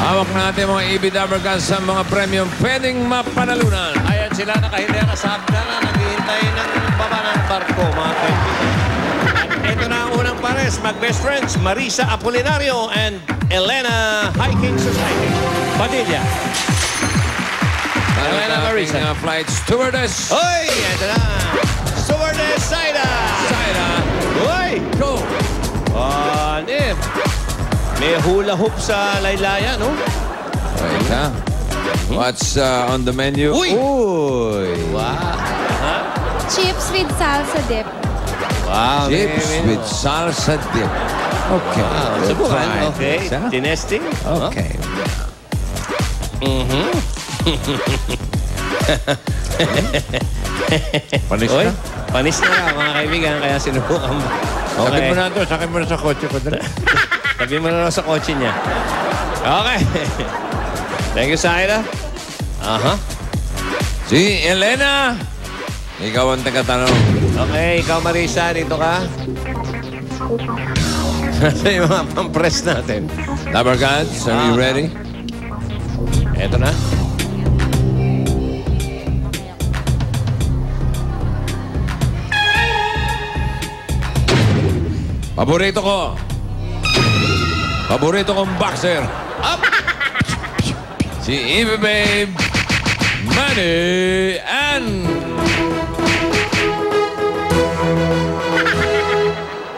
Hawak natin mga EB Dabarkas sa mga premium pwedeng mapanalunan. Ayan sila nakahili ang kasabda na naghihintay ng baba ng barko, mga kaibigan. At ito na ang unang pares, mag-best friends, Marisa Apolinario and Elena Hiking Society. Padilla. Elena Marisa. Flight stewardess. Hoy! Ito na. Stewardess Saida. Saida. Hoy! Go. Nip. May hula hoop sa laylayan, no? Wait, ha? What's on the menu? Uy! Uy. Wow. Ha? Chips with salsa dip. Wow. Chips with salsa dip. Okay. Wow. We'll Subukan. try Okay. this, ha? Tinesting. Okay. Panis Oy, na? panis na lang, mga kaibigan. Kaya sinubukan mo. Sakit mo na ito. Sakit mo na sa kotse ko. Sabi mo na lang sa kotse niya. Okay. Thank you, Saida. Si Elena. Ikaw ang tagatanong. Okay, ikaw, Marisa, dito ka. Sa yung mga pampress natin. Dabarkas, are you ready? Eto na. Paborito ko. Paborito kong boxer. Up! Si Eva Babe. Money and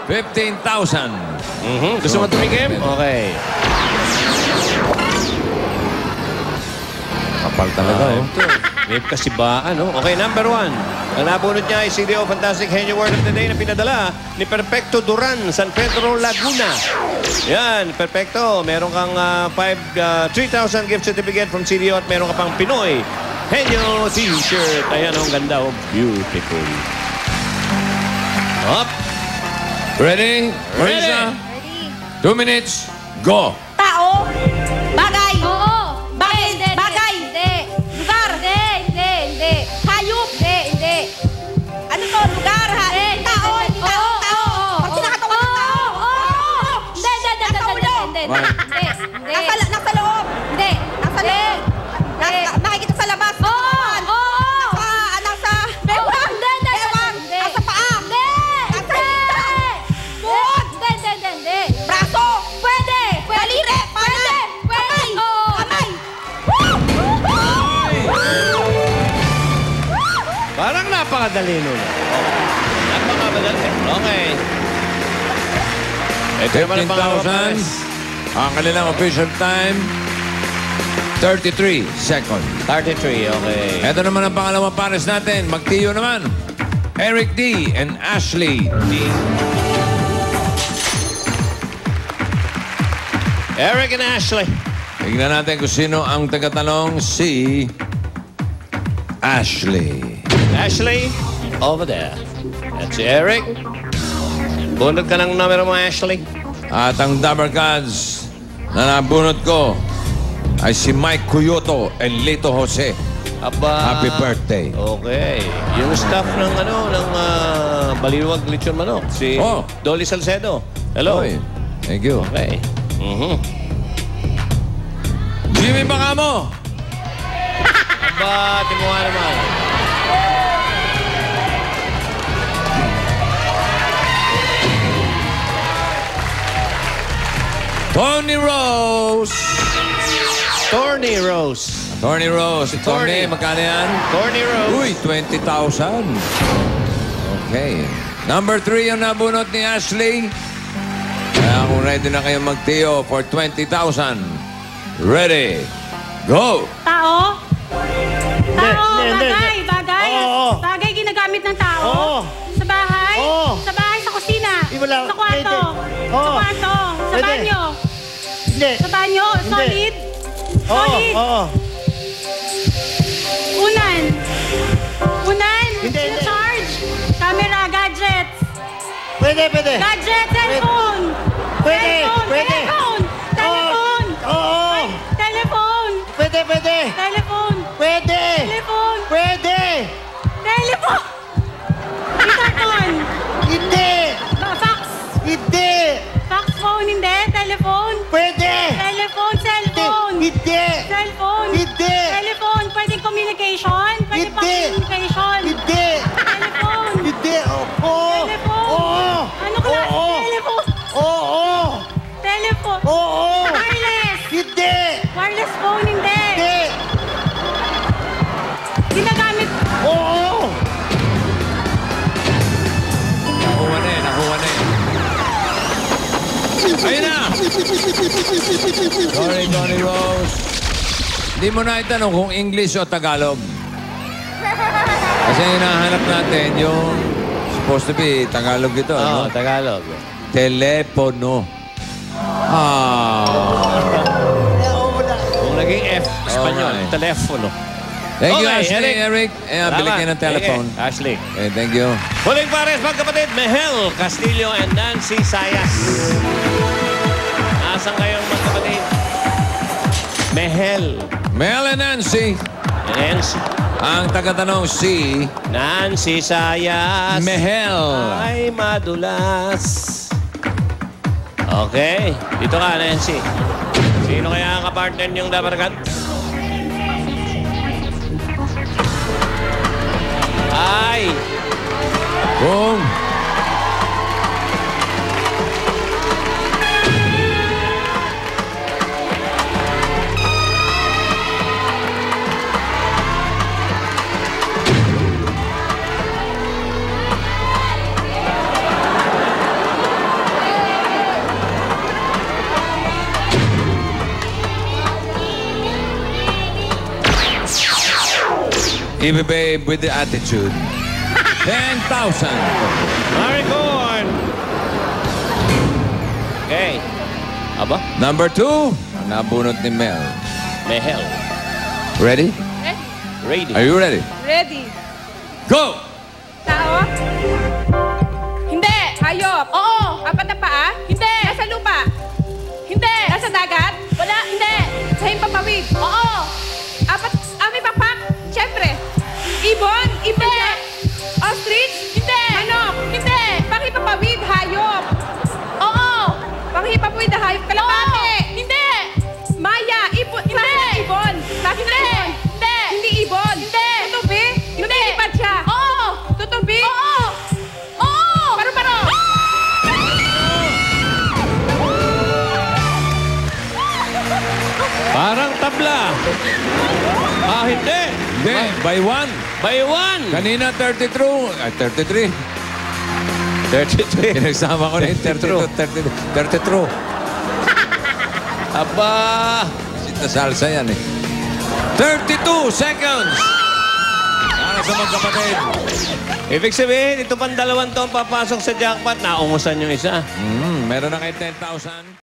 15,000. Gusto mo tumikim? Okay. Kapal talaga, oh. May kasibaan, no? Okay, number 1. Ang nabunod niya ay CDO Fantastic Henyo Word of the Day na pinadala ni Perfecto Duran, San Pedro, Laguna. Yan, Perfecto. Meron kang 3,000 gift certificate from CDO at meron ka pang Pinoy Henyo T-shirt. Ayan, ang ganda, oh. Beautiful. Up. Ready? Marisa? Ready? 2 minutes. Go. Tao. Bagay. Oo. Bagay. Hindi. Lugar. Hindi. Hayop. Hindi. Ano to? Lugar, ha? Tao. Tao. Pag sinakatawan ng tao. Hindi. Nasa loob. Hindi. Nasa loob. Nakikita sa labas. Nasa bewang. Nasa paa. Nasa buhod. Hindi. Braso. Pwede. Daliri. Pwede. Kamay. Parang napakadali nun. Napakadali. Okay. Ito naman ang pangalawang 15,000. pares. Ang kanilang official time, 33 seconds. 33, okay. Ito naman ang pangalawang pares natin. Magtiyo naman. Eric D. and Ashley D. Eric and Ashley. Tignan natin kung sino ang tagatanong. Si Ashley. Ashley, over there. That's si Eric. Bunod ka ng numero mo, Ashley. At ang Dabarkads na nabunot ko ay si Mike Cuyoto and Lito Jose. Aba. Happy birthday. Okay. Yung staff ng Baliwag Lechon Manok. Si Oh. Dolly Salcedo. Hello. Oy, thank you. Okay. Jimmy Bacamo. Aba, timuha naman. Tony Rose. Tony Rose. Tony Rose. Si Tony, Tony. magkano yan? Tony Rose. Uy, 20,000. Okay. Number 3 ang nabunot ni Ashley. Kaya kung ready na kayo magtiyo for 20,000. Ready. Go! Tao? Hindi. Bagay. Oo. Bagay ginagamit ng tao? Oo. Sa bahay? Oo. Sa bahay, sa kusina? Wala. Sa kwarto? Hindi. Sa Oo. kwarto? Sa Pwede. banyo? Hindi. Sa banyo? Hindi. Solid? Oo. Solid? Oo. Unan? Hindi. Charge? Camera? Gadgets? Pwede. Gadget? Cellphone? Pwede. Telephone? Telephone? Oo. Telephone? Pwede. Telephone? Pwede. Telephone? Pwede. Telephone? Intercom? Hindi. Fax? Hindi. Fax phone? Hindi? Telephone? Pwede. Telephone? Cellphone? Hindi! Cellphone. Hindi! Telephone. Pwedeng communication. Pwede pang Hindi! communication. Hindi! Telephone. Hindi! Oo! Telephone. Oo! Ano klase Oo! telephone? Oo! Telephone. Oo! Wireless. Hindi! Wireless phone, hindi. Hindi! Ginagamit. Oo! Nakuha na eh, nakuha na eh. Ayun na! Sorry, Tony Rose. Hindi mo na itanong kung English o Tagalog. Kasi hinahanap natin yung supposed to be Tagalog ito. Oo, no? Tagalog. Telepono. Ah. Kung naging F, Espanyol, Okay. telepono. Thank you, Okay, Ashley, Eric. Salamat. Bili kayo ng telephone. Sige, Ashley. Okay, thank you. Huling pares, magkapatid, Mehel Castillo and Nancy Sayas. Nasaan kayong magkapatid? Mehel Mel and Nancy. and Nancy. Ang tagatanong si Nancy Sayas. Mehel. Ay, madulas. Okay. Dito ka, Nancy. Sino kaya ang kapartner niyong dabarkat? Ay! Boom. Ibe Babe with the attitude. 10,000. Maricorn! Okay. Aba, Number 2, nabunot ni Mel. Mehel. Ready? Ready. Are you ready? Ready. Go! Tao? Hindi. Hayop. Oo. Apat na paa? Hindi. Nasa lupa? Hindi. Nasa dagat? Wala. Hindi. Sa himpapawid? Oo. Apat. May papak? Siyempre. Ibon? Hindi. Ostrich? Hindi. Manok? Hindi. Panghipapawid? Hayop? Oo. Panghipapawid na hayop? Kalapate? Hindi. Maya? Ibon? Hindi. Ibon? Bakit ibon? Hindi. Hindi ibon? Hindi. Tutubi? Hindi. Lipad siya? Oo. Tutubi? Oo. Oo. Paru-paro? Parang tabla. Ah, hindi. Hindi, by 1. By one. Kanina 32. Ay, 33. 33. Pinagsama ko na yung 32. 33. Aba. Sit na salsa yan eh. 32 seconds! Para sa magkapatid. Ibig sabihin, ito pang dalawang to ang papasok sa jackpot. Naungusan yung isa. Meron na kayo 10,000.